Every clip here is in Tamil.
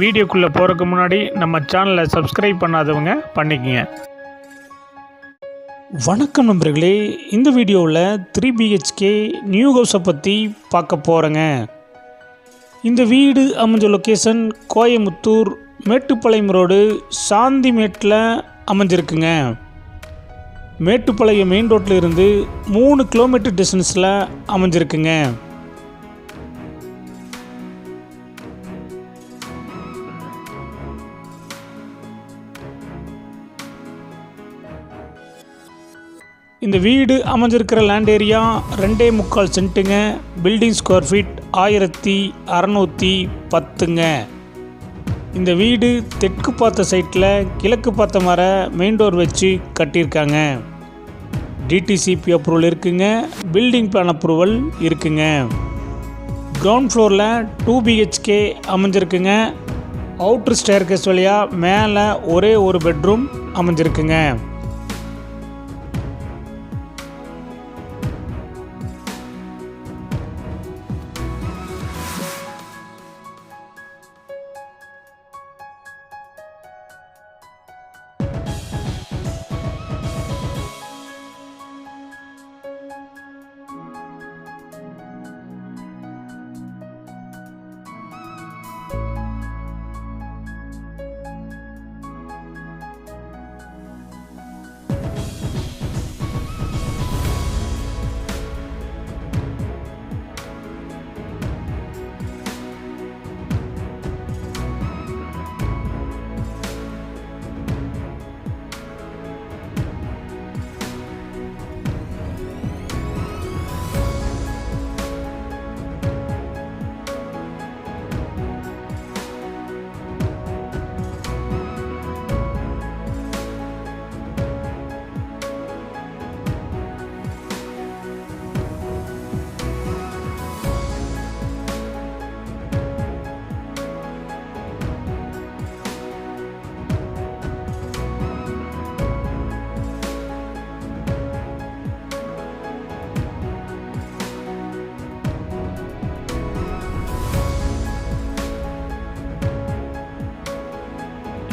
வீடியோக்குள்ளே போகிறதுக்கு முன்னாடி நம்ம சேனலை சப்ஸ்கிரைப் பண்ணாதவங்க பண்ணிக்கங்க. வணக்கம் நண்பர்களே, இந்த வீடியோவில் 3 BHK நியூ ஹவுஸை பற்றி பார்க்க போகிறேங்க. இந்த வீடு அமைஞ்ச லொக்கேஷன் கோயமுத்தூர் மேட்டுப்பாளையம் ரோடு சாந்திமேட்டில் அமைஞ்சிருக்குங்க. மேட்டுப்பாளையம் மெயின் ரோட்டில் இருந்து 3 கிலோமீட்டர் டிஸ்டன்ஸில் அமைஞ்சிருக்குங்க. இந்த வீடு அமைஞ்சிருக்கிற லேண்ட் ஏரியா 2.25 சென்ட்டுங்க. பில்டிங் ஸ்கொயர் ஃபீட் 1610ங்க. இந்த வீடு தெற்கு பார்த்த சைட்டில் கிழக்கு பார்த்த மாதிரி மெயின் டோர் வச்சு கட்டியிருக்காங்க. டிடிசிபி அப்ரூவல் இருக்குங்க. பில்டிங் பிளான் அப்ரூவல் இருக்குங்க. கிரவுண்ட் ஃப்ளோரில் 2 BHK அமைஞ்சிருக்குங்க. அவுட்ரு ஸ்டேர்கேஸ் வழியாக மேலே ஒரே ஒரு பெட்ரூம் அமைஞ்சிருக்குங்க.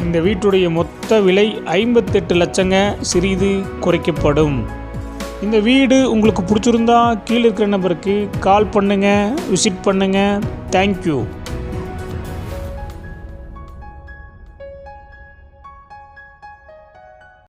இந்த வீட்டுடைய மொத்த விலை 58 லட்சங்க. சிறிது குறைக்கப்படும். இந்த வீடு உங்களுக்கு பிடிச்சிருந்தா கீழே இருக்கிற நம்பருக்கு கால் பண்ணுங்கள், விசிட் பண்ணுங்கள். தேங்க்யூ.